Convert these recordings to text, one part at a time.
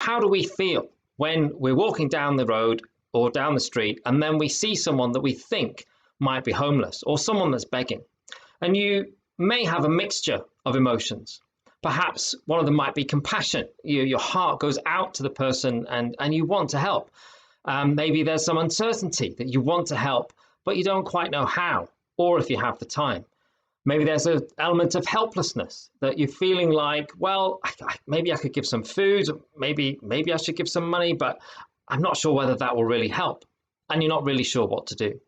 how do we feel when we're walking down the road or down the street and then we see someone that we think might be homeless or someone that's begging? And you may have a mixture of emotions. Perhaps one of them might be compassion. Your heart goes out to the person and you want to help. Maybe there's some uncertainty that you want to help, but you don't quite know how, or if you have the time. Maybe there's an element of helplessness that you're feeling like, well, maybe I could give some food, maybe I should give some money, but I'm not sure whether that will really help. And you're not really sure what to do.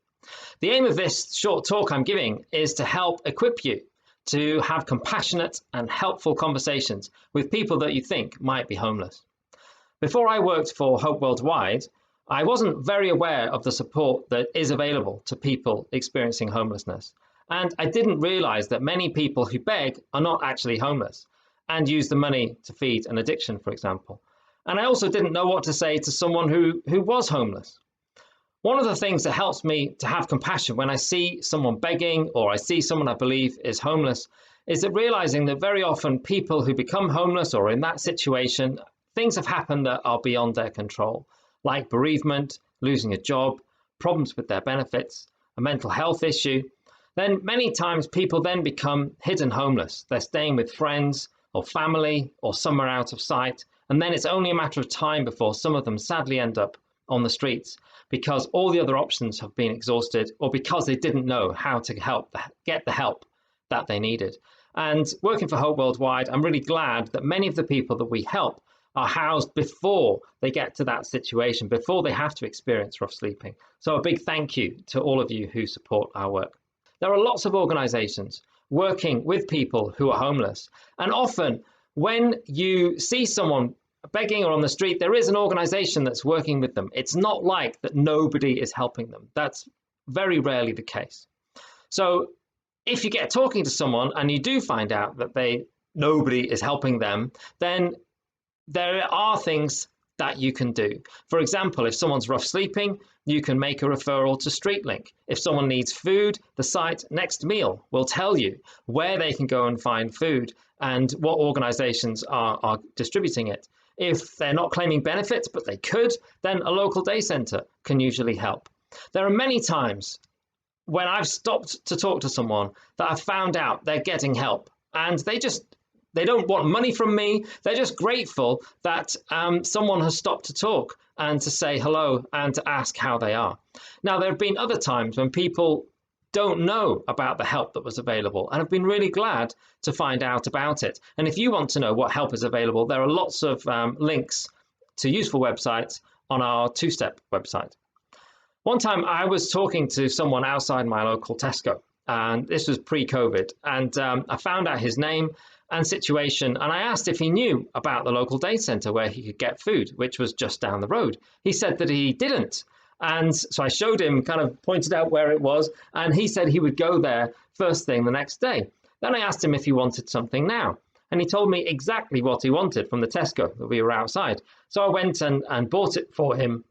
The aim of this short talk I'm giving is to help equip you to have compassionate and helpful conversations with people that you think might be homeless. Before I worked for Hope Worldwide, I wasn't very aware of the support that is available to people experiencing homelessness. And I didn't realize that many people who beg are not actually homeless and use the money to feed an addiction, for example. And I also didn't know what to say to someone who was homeless. One of the things that helps me to have compassion when I see someone begging or I see someone I believe is homeless is that realizing that very often people who become homeless or in that situation, things have happened that are beyond their control, like bereavement, losing a job, problems with their benefits, a mental health issue. Then many times people then become hidden homeless. They're staying with friends or family or somewhere out of sight. And then it's only a matter of time before some of them sadly end up on the streets because all the other options have been exhausted or because they didn't know how to get the help that they needed. And working for Hope Worldwide, I'm really glad that many of the people that we help are housed before they get to that situation, before they have to experience rough sleeping. So a big thank you to all of you who support our work. There are lots of organizations working with people who are homeless. And often when you see someone begging or on the street, there is an organization that's working with them. It's not like that nobody is helping them. That's very rarely the case. So if you get talking to someone and you do find out that nobody is helping them, then there are things that you can do. For example, if someone's rough sleeping, you can make a referral to StreetLink. If someone needs food, the site Next Meal will tell you where they can go and find food and what organizations are distributing it. If they're not claiming benefits, but they could, then a local day centre can usually help. There are many times when I've stopped to talk to someone that I've found out they're getting help and they don't want money from me. They're just grateful that someone has stopped to talk and to say hello and to ask how they are. Now, there have been other times when people don't know about the help that was available and have been really glad to find out about it. And if you want to know what help is available, there are lots of links to useful websites on our two-step website. One time I was talking to someone outside my local Tesco, and this was pre-COVID, and I found out his name and situation, and I asked if he knew about the local day centre where he could get food, which was just down the road. He said that he didn't. And so I showed him, kind of pointed out where it was, and he said he would go there first thing the next day. Then I asked him if he wanted something now, and he told me exactly what he wanted from the Tesco that we were outside. So I went and bought it for him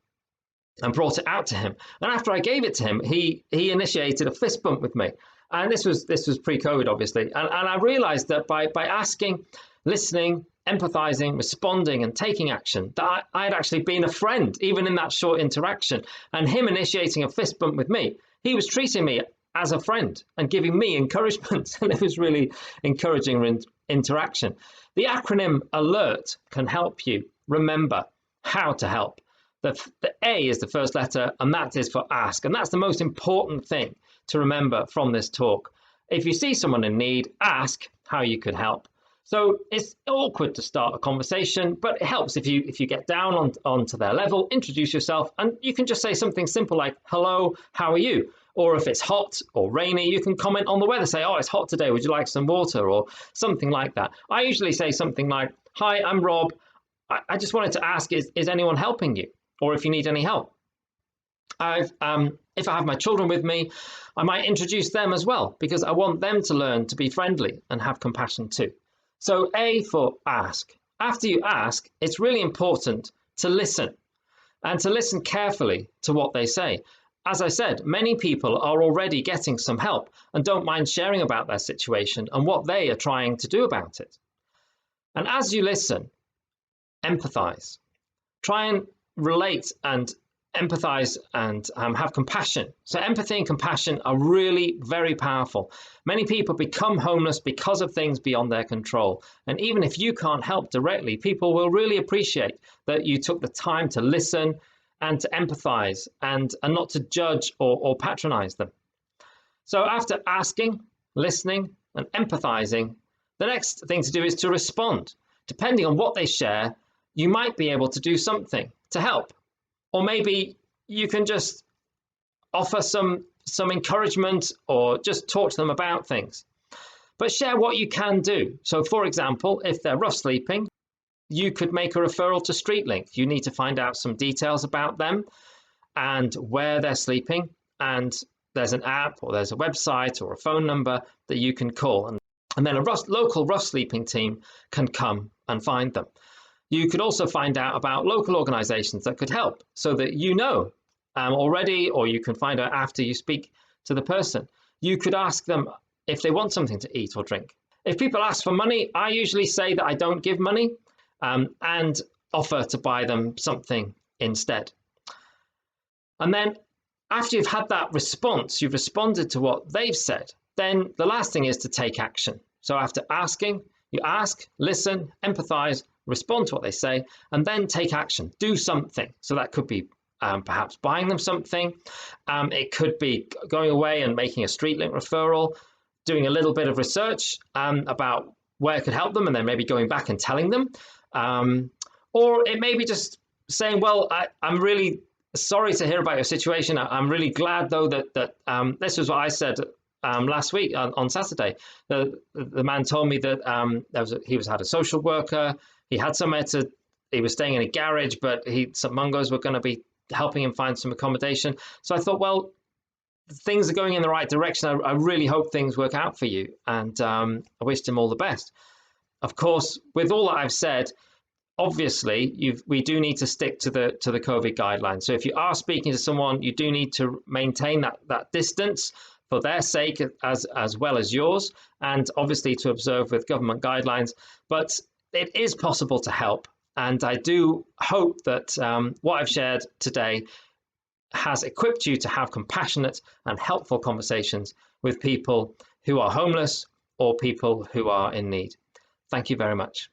and brought it out to him. And after I gave it to him, he initiated a fist bump with me. And this was pre-COVID, obviously. And I realized that by asking, listening, empathizing, responding, and taking action, that I had actually been a friend, even in that short interaction. And him initiating a fist bump with me, he was treating me as a friend and giving me encouragement. And it was really encouraging interaction. The acronym ALERT can help you remember how to help. The A is the first letter, and that is for ask. And that's the most important thing to remember from this talk. If you see someone in need, ask how you could help. So it's awkward to start a conversation, but it helps if you get down onto their level, introduce yourself, and you can just say something simple like, hello, how are you? Or if it's hot or rainy, you can comment on the weather, say, oh, it's hot today, would you like some water? Or something like that. I usually say something like, hi, I'm Rob. I just wanted to ask, is anyone helping you? Or if you need any help. If I have my children with me, I might introduce them as well, because I want them to learn to be friendly and have compassion too. So A for ask. After you ask, it's really important to listen and to listen carefully to what they say. As I said, many people are already getting some help and don't mind sharing about their situation and what they are trying to do about it. And as you listen, empathize. try and relate and empathize and have compassion. So empathy and compassion are really very powerful. Many people become homeless because of things beyond their control. And even if you can't help directly, people will really appreciate that you took the time to listen and to empathize and not to judge or patronize them. So after asking, listening, and empathizing, the next thing to do is to respond. Depending on what they share, you might be able to do something to help. Or maybe you can just offer some encouragement or just talk to them about things. But share what you can do. So for example, if they're rough sleeping, you could make a referral to StreetLink. You need to find out some details about them and where they're sleeping. And there's an app or there's a website or a phone number that you can call. And then a local rough sleeping team can come and find them. You could also find out about local organizations that could help so that you know already, or you can find out after you speak to the person. You could ask them if they want something to eat or drink. If people ask for money, I usually say that I don't give money and offer to buy them something instead. And then after you've had that response, you've responded to what they've said, then the last thing is to take action. So after asking, you ask, listen, empathize, respond to what they say, and then take action. Do something. So that could be perhaps buying them something. It could be going away and making a StreetLink referral, doing a little bit of research about where it could help them, and then maybe going back and telling them. Or it may be just saying, well, I'm really sorry to hear about your situation. I'm really glad, though, that this was what I said last week on Saturday. The man told me that he had a social worker. He had somewhere he was staying in a garage, but some Mungos were going to be helping him find some accommodation. So I thought, well, things are going in the right direction. I really hope things work out for you. And I wished him all the best. Of course, with all that I've said, obviously, we do need to stick to the COVID guidelines. So if you are speaking to someone, you do need to maintain that distance for their sake as well as yours, and obviously to observe with government guidelines. But it is possible to help. And I do hope that what I've shared today has equipped you to have compassionate and helpful conversations with people who are homeless or people who are in need. Thank you very much.